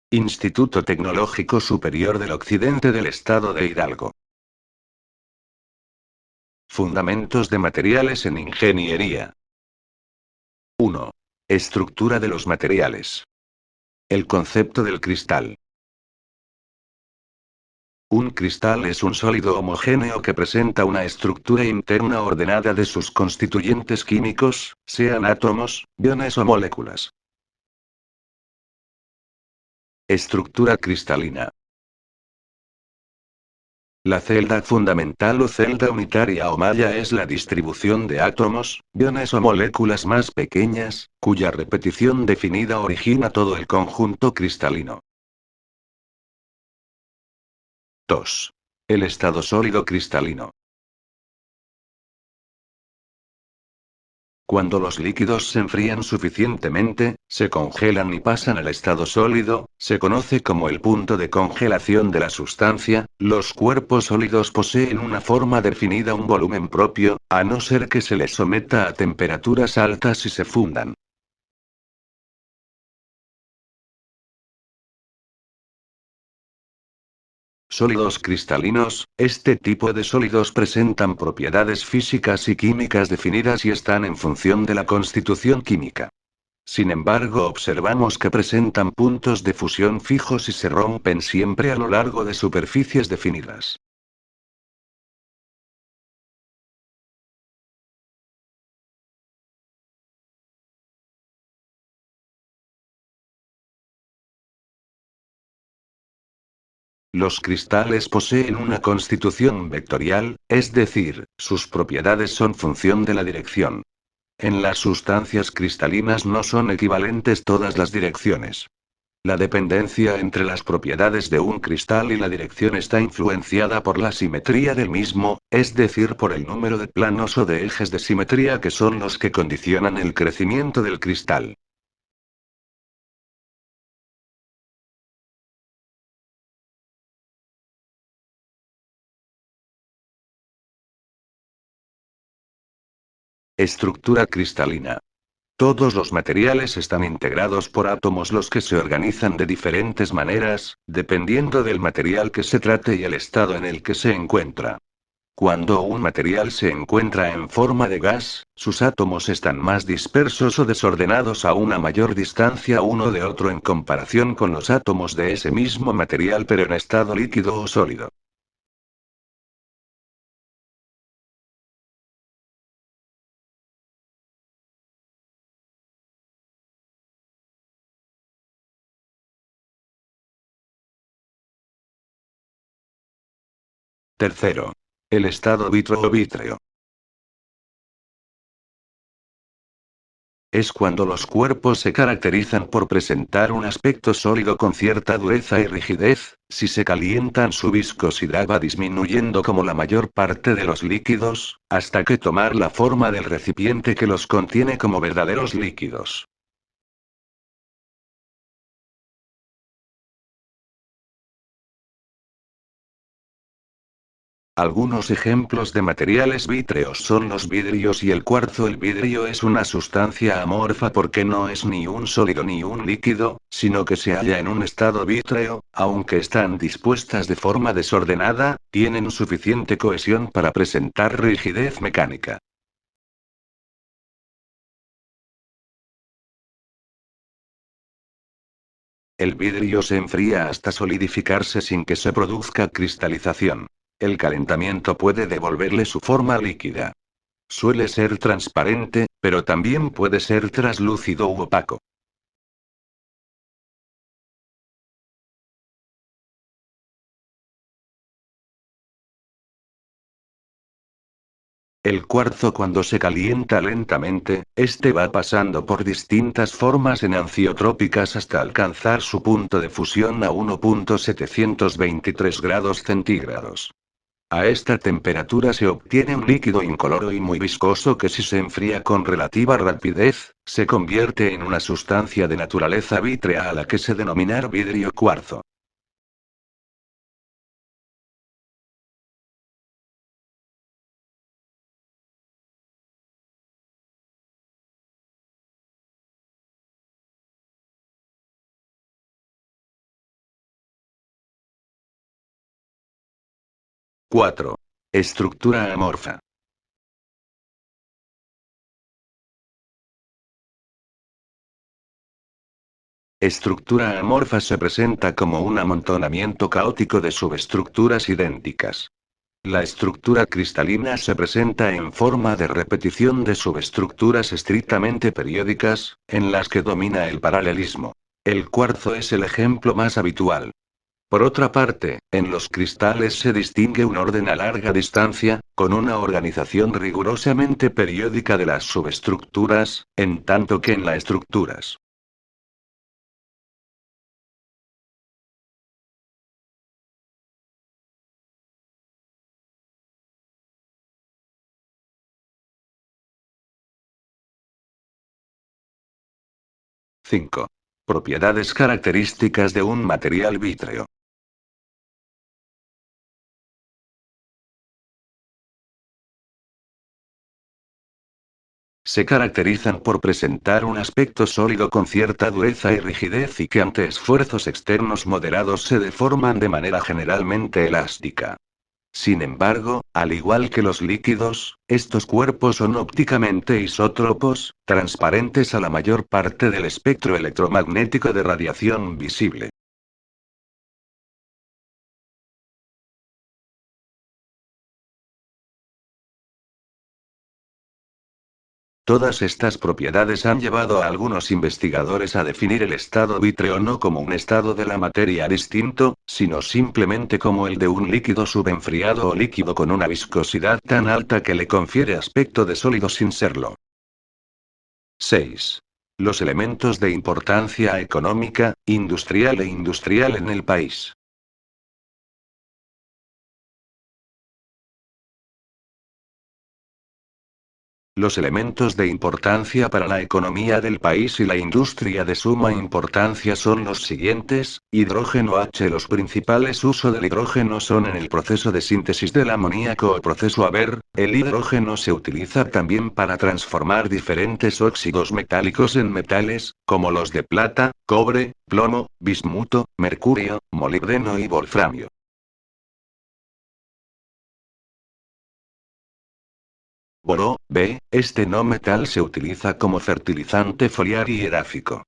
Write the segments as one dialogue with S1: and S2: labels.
S1: Instituto Tecnológico Superior del Occidente del Estado de Hidalgo. Fundamentos de materiales en ingeniería. 1. Estructura de los materiales. El concepto del cristal. Un cristal es un sólido homogéneo que presenta una estructura interna ordenada de sus constituyentes químicos, sean átomos, iones o moléculas. Estructura cristalina. La celda fundamental o celda unitaria o malla es la distribución de átomos, iones o moléculas más pequeñas, cuya repetición definida origina todo el conjunto cristalino. 2. El estado sólido cristalino. Cuando los líquidos se enfrían suficientemente, se congelan y pasan al estado sólido, se conoce como el punto de congelación de la sustancia. Los cuerpos sólidos poseen una forma definida, un volumen propio, a no ser que se les someta a temperaturas altas y se fundan. Sólidos cristalinos, este tipo de sólidos presentan propiedades físicas y químicas definidas y están en función de la constitución química. Sin embargo, observamos que presentan puntos de fusión fijos y se rompen siempre a lo largo de superficies definidas. Los cristales poseen una constitución vectorial, es decir, sus propiedades son función de la dirección. En las sustancias cristalinas no son equivalentes todas las direcciones. La dependencia entre las propiedades de un cristal y la dirección está influenciada por la simetría del mismo, es decir, por el número de planos o de ejes de simetría que son los que condicionan el crecimiento del cristal. Estructura cristalina. Todos los materiales están integrados por átomos los que se organizan de diferentes maneras, dependiendo del material que se trate y el estado en el que se encuentra. Cuando un material se encuentra en forma de gas, sus átomos están más dispersos o desordenados a una mayor distancia uno de otro en comparación con los átomos de ese mismo material pero en estado líquido o sólido. Tercero. El estado vítreo o vítreo. Es cuando los cuerpos se caracterizan por presentar un aspecto sólido con cierta dureza y rigidez. Si se calientan su viscosidad va disminuyendo como la mayor parte de los líquidos, hasta que tomar la forma del recipiente que los contiene como verdaderos líquidos. Algunos ejemplos de materiales vítreos son los vidrios y el cuarzo. El vidrio es una sustancia amorfa porque no es ni un sólido ni un líquido, sino que se halla en un estado vítreo, aunque están dispuestas de forma desordenada, tienen suficiente cohesión para presentar rigidez mecánica. El vidrio se enfría hasta solidificarse sin que se produzca cristalización. El calentamiento puede devolverle su forma líquida. Suele ser transparente, pero también puede ser traslúcido u opaco. El cuarzo cuando se calienta lentamente, este va pasando por distintas formas enanciotrópicas hasta alcanzar su punto de fusión a 1.723 grados centígrados. A esta temperatura se obtiene un líquido incoloro y muy viscoso que si se enfría con relativa rapidez, se convierte en una sustancia de naturaleza vítrea a la que se denomina vidrio cuarzo. 4. Estructura amorfa. Estructura amorfa se presenta como un amontonamiento caótico de subestructuras idénticas. La estructura cristalina se presenta en forma de repetición de subestructuras estrictamente periódicas, en las que domina el paralelismo. El cuarzo es el ejemplo más habitual. Por otra parte, en los cristales se distingue un orden a larga distancia, con una organización rigurosamente periódica de las subestructuras, en tanto que en las estructuras. Cinco. Propiedades características de un material vítreo. Se caracterizan por presentar un aspecto sólido con cierta dureza y rigidez y que ante esfuerzos externos moderados se deforman de manera generalmente elástica. Sin embargo, al igual que los líquidos, estos cuerpos son ópticamente isótropos, transparentes a la mayor parte del espectro electromagnético de radiación visible. Todas estas propiedades han llevado a algunos investigadores a definir el estado vítreo no como un estado de la materia distinto, sino simplemente como el de un líquido subenfriado o líquido con una viscosidad tan alta que le confiere aspecto de sólido sin serlo. 6. Los elementos de importancia económica, industrial e industrial en el país. Los elementos de importancia para la economía del país y la industria de suma importancia son los siguientes: hidrógeno H. Los principales usos del hidrógeno son en el proceso de síntesis del amoníaco o proceso Haber. El hidrógeno se utiliza también para transformar diferentes óxidos metálicos en metales, como los de plata, cobre, plomo, bismuto, mercurio, molibdeno y wolframio. Boro, B. Este no metal se utiliza como fertilizante foliar y edáfico.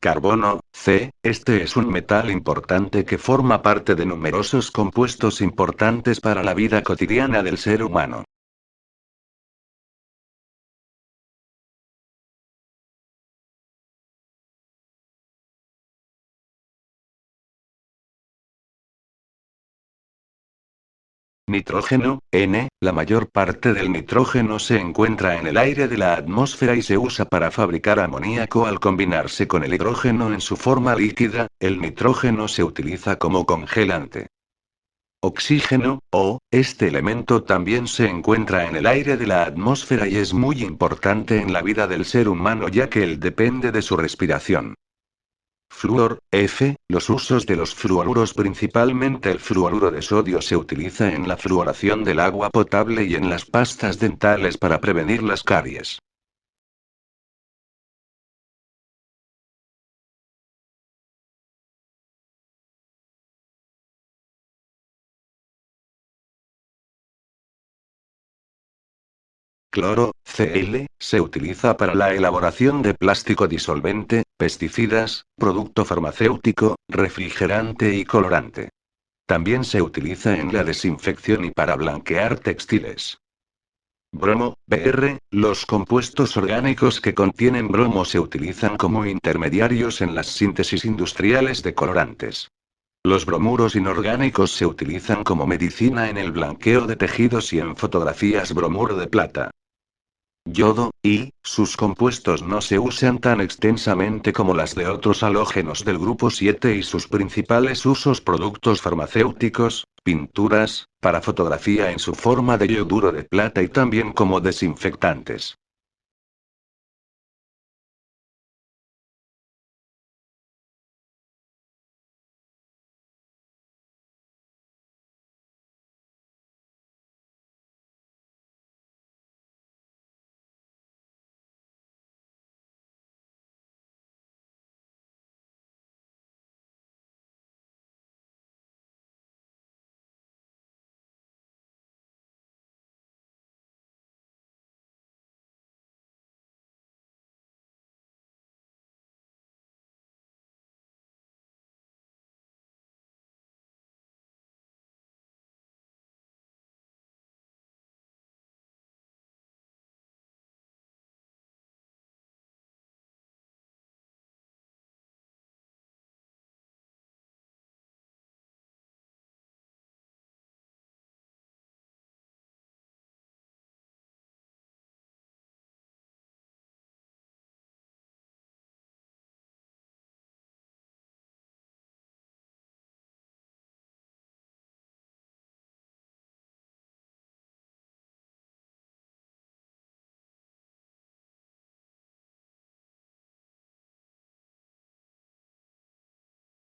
S1: Carbono, C. Este es un metal importante que forma parte de numerosos compuestos importantes para la vida cotidiana del ser humano. Nitrógeno, N. La mayor parte del nitrógeno se encuentra en el aire de la atmósfera y se usa para fabricar amoníaco al combinarse con el hidrógeno en su forma líquida. El nitrógeno se utiliza como congelante. Oxígeno, O. Este elemento también se encuentra en el aire de la atmósfera y es muy importante en la vida del ser humano ya que él depende de su respiración. Flúor, F. Los usos de los fluoruros, principalmente el fluoruro de sodio, se utiliza en la fluoración del agua potable y en las pastas dentales para prevenir las caries. Cloro, Cl, se utiliza para la elaboración de plástico disolvente, pesticidas, producto farmacéutico, refrigerante y colorante. También se utiliza en la desinfección y para blanquear textiles. Bromo, Br. Los compuestos orgánicos que contienen bromo se utilizan como intermediarios en las síntesis industriales de colorantes. Los bromuros inorgánicos se utilizan como medicina en el blanqueo de tejidos y en fotografías. Bromuro de plata. Yodo, y, sus compuestos no se usan tan extensamente como las de otros halógenos del grupo 7 y sus principales usos: productos farmacéuticos, pinturas, para fotografía en su forma de yoduro de plata y también como desinfectantes.